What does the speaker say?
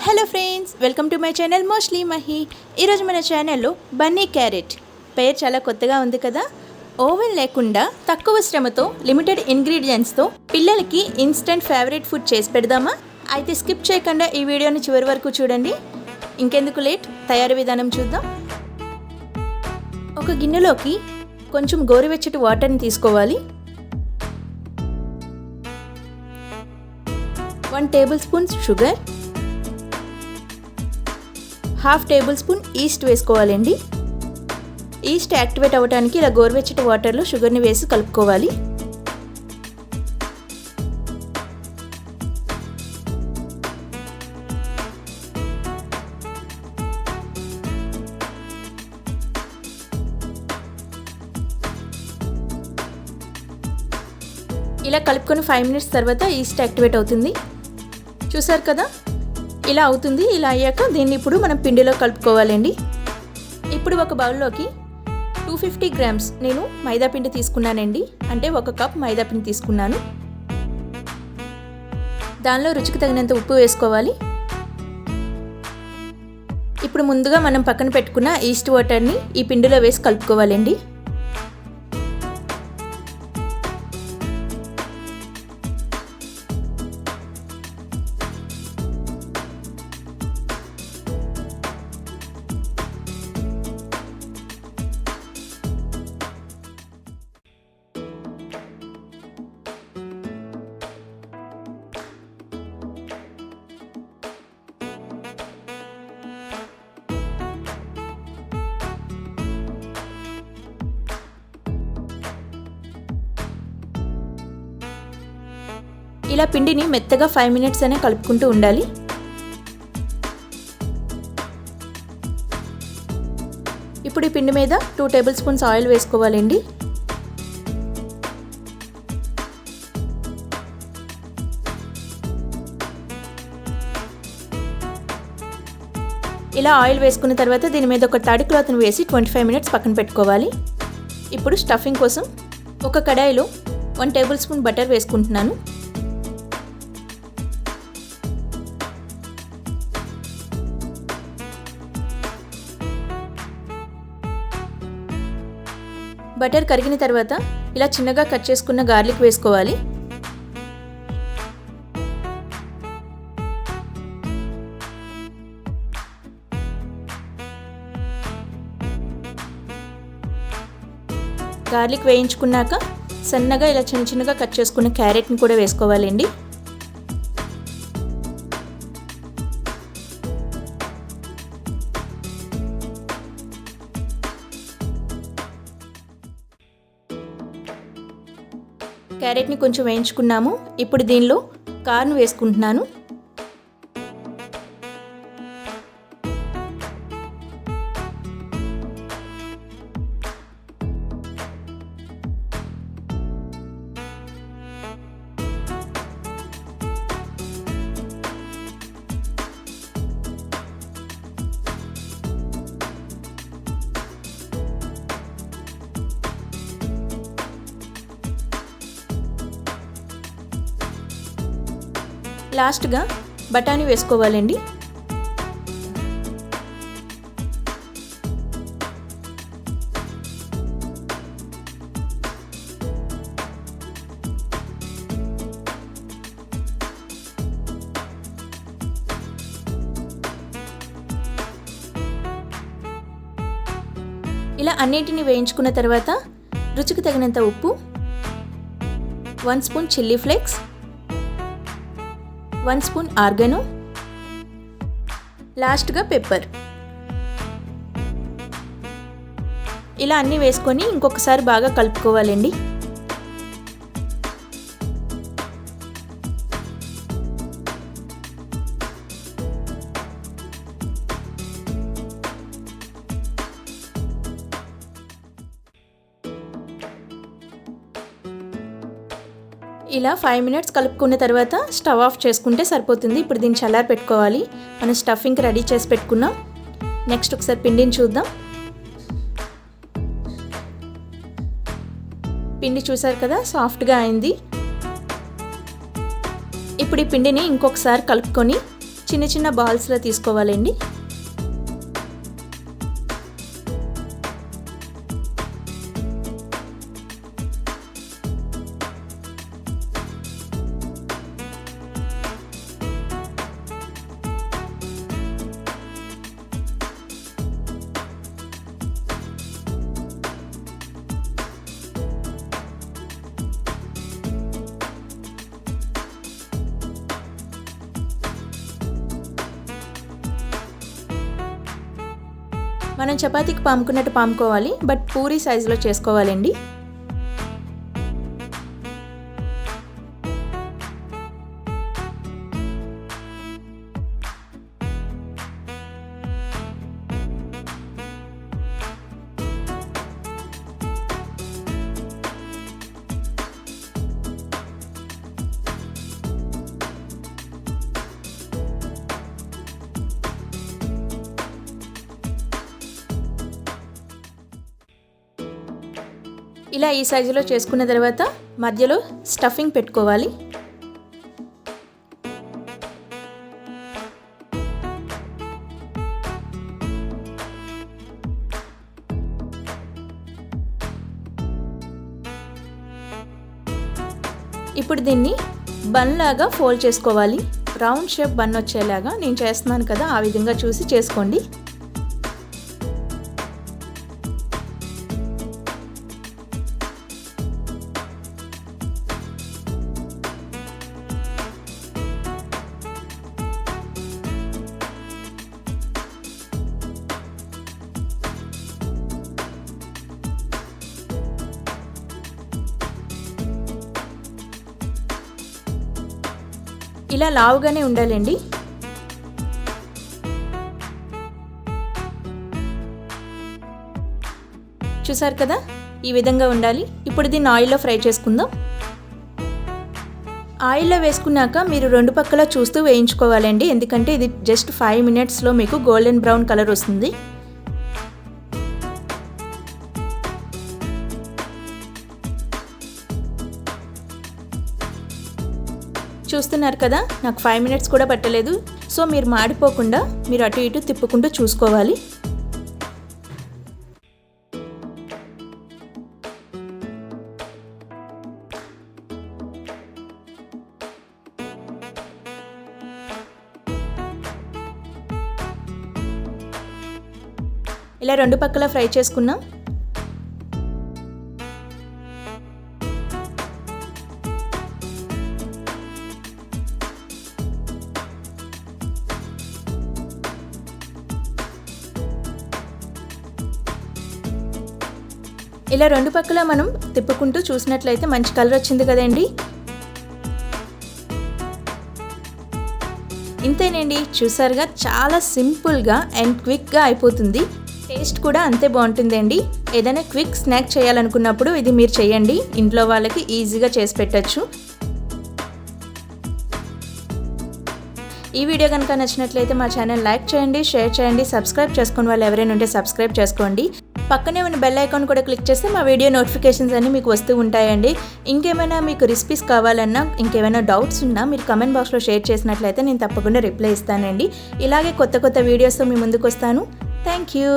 Hello friends, welcome to my channel mostly Mahi. ఈరోజు మన ఛానల్లో బన్నీ క్యారెట్ పేరు చాలా కొత్తగా ఉంది కదా. ఓవెన్ లేకుండా తక్కువ శ్రమతో లిమిటెడ్ ఇంగ్రీడియంట్స్తో పిల్లలకి ఇన్స్టెంట్ ఫేవరెట్ ఫుడ్ చేసి పెడదామా? అయితే స్కిప్ చేయకుండా ఈ వీడియోని చివరి వరకు చూడండి. ఇంకెందుకు లేట్, తయారీ విధానం చూద్దాం. ఒక గిన్నెలోకి కొంచెం గోరువెచ్చటి వాటర్ని తీసుకోవాలి. 1 table spoon sugar, ½ table spoon east వేసుకోవాలండి. ఈస్ట్ యాక్టివేట్ అవ్వడానికి ఇలా గోరువెచ్చటి వాటర్లో షుగర్ని వేసి కలుపుకోవాలి. ఇలా కలుపుకొని 5 మినిట్స్ తర్వాత ఈస్ట్ యాక్టివేట్ అవుతుంది. చూసారు కదా, ఇలా అవుతుంది. ఇలా అయ్యాక దీన్ని ఇప్పుడు మనం పిండిలో కలుపుకోవాలండి. ఇప్పుడు ఒక బౌల్లోకి 250 గ్రామ్స్ నేను మైదా పిండి తీసుకున్నానండి. అంటే 1 కప్ మైదా పిండి తీసుకున్నాను. దానిలో రుచికి తగినంత ఉప్పు వేసుకోవాలి. ఇప్పుడు ముందుగా మనం పక్కన పెట్టుకున్న ఈస్ట్ వాటర్ని ఈ పిండిలో వేసి కలుపుకోవాలండి. ఇలా పిండిని మెత్తగా 5 మినిట్స్ అనే కలుపుకుంటూ ఉండాలి. ఇప్పుడు ఈ పిండి మీద 2 టేబుల్ స్పూన్స్ ఆయిల్ వేసుకోవాలండి. ఇలా ఆయిల్ వేసుకున్న తర్వాత దీని మీద ఒక తడి క్లాత్ని వేసి 25 మినిట్స్ పక్కన పెట్టుకోవాలి. ఇప్పుడు స్టఫింగ్ కోసం ఒక కడాయిలో 1 టేబుల్ స్పూన్ బటర్ వేసుకుంటున్నాను. బటర్ కరిగిన తర్వాత ఇలా చిన్నగా కట్ చేసుకున్న గార్లిక్ వేసుకోవాలి. గార్లిక్ వేయించుకున్నాక సన్నగా ఇలా చిన్నగా కట్ చేసుకున్న క్యారెట్ని కూడా వేసుకోవాలండి. క్యారెట్ని కొంచెం వేయించుకున్నాము. ఇప్పుడు దీనిలో కార్న్ వేసుకుంటున్నాను. లాస్ట్గా బఠానీ వేసుకోవాలండి. ఇలా అన్నిటిని వేయించుకున్న తర్వాత రుచికి తగినంత ఉప్పు, 1 spoon chilli flakes, 1 spoon organo, లాస్ట్గా పెప్పర్. ఇలా అన్నీ వేసుకొని ఇంకొకసారి బాగా కలుపుకోవాలండి. ఇలా 5 మినిట్స్ కలుపుకున్న తర్వాత స్టవ్ ఆఫ్ చేసుకుంటే సరిపోతుంది. ఇప్పుడు దీన్ని చల్లారి పెట్టుకోవాలి. మనం స్టఫింగ్ రెడీ చేసి పెట్టుకున్నాం. నెక్స్ట్ ఒకసారి పిండిని చూద్దాం. పిండి చూసారు కదా, సాఫ్ట్గా అయింది. ఇప్పుడు ఈ పిండిని ఇంకొకసారి కలుపుకొని చిన్న చిన్న బాల్స్లో తీసుకోవాలండి. మనం చపాతీకి పాముకున్నట్టు పాముకోవాలి, బట్ పూరీ సైజులో చేసుకోవాలండి. ఇలా ఈ సైజులో చేసుకున్న తర్వాత మధ్యలో స్టఫింగ్ పెట్టుకోవాలి. ఇప్పుడు దీన్ని బన్ లాగా ఫోల్డ్ చేసుకోవాలి. రౌండ్ షేప్ బన్ వచ్చేలాగా నేను చేస్తున్నాను కదా, ఆ విధంగా చూసి చేసుకోండి. ఇలా లావుగానే ఉండాలండి. చూసారు కదా, ఈ విధంగా ఉండాలి. ఇప్పుడు దీన్ని ఆయిల్లో ఫ్రై చేసుకుందాం. ఆయిల్లో వేసుకున్నాక మీరు రెండు పక్కల చూస్తూ వేయించుకోవాలండి, ఎందుకంటే ఇది జస్ట్ 5 minutesలో మీకు గోల్డెన్ బ్రౌన్ కలర్ వస్తుంది. చూస్తున్నారు కదా, నాకు 5 minutes కూడా పట్టలేదు. సో మీరు మాడిపోకుండా మీరు అటు ఇటు తిప్పుకుంటూ చూసుకోవాలి. ఇలా రెండు పక్కల ఫ్రై చేసుకున్నాం. ఇలా రెండు పక్కల మనం తిప్పుకుంటూ చూసినట్లయితే మంచి కలర్ వచ్చింది కదండి. ఇంతేనండి, చూసారుగా, చాలా సింపుల్గా అండ్ క్విక్గా అయిపోతుంది. టేస్ట్ కూడా అంతే బాగుంటుందండి. ఏదైనా క్విక్ స్నాక్ చేయాలనుకున్నప్పుడు ఇది మీరు చేయండి, ఇంట్లో వాళ్ళకి ఈజీగా చేసి పెట్టచ్చు. ఈ వీడియో కనుక నచ్చినట్లయితే మా ఛానల్ లైక్ చేయండి, షేర్ చేయండి, సబ్స్క్రైబ్ చేసుకుని వాళ్ళు ఎవరైనా ఉంటే సబ్స్క్రైబ్ చేసుకోండి. పక్కనే ఉన్న బెల్ ఐకాన్ కూడా క్లిక్ చేస్తే మా వీడియో నోటిఫికేషన్స్ అన్నీ మీకు వస్తూ ఉంటాయండి. ఇంకేమైనా మీకు రెసిపీస్ కావాలన్నా, ఇంకేమైనా డౌట్స్ ఉన్నా మీరు కమెంట్ బాక్స్లో షేర్ చేసినట్లయితే నేను తప్పకుండా రిప్లై ఇస్తానండి. ఇలాగే కొత్త కొత్త వీడియోస్తో మీ ముందుకు వస్తాను. Thank you.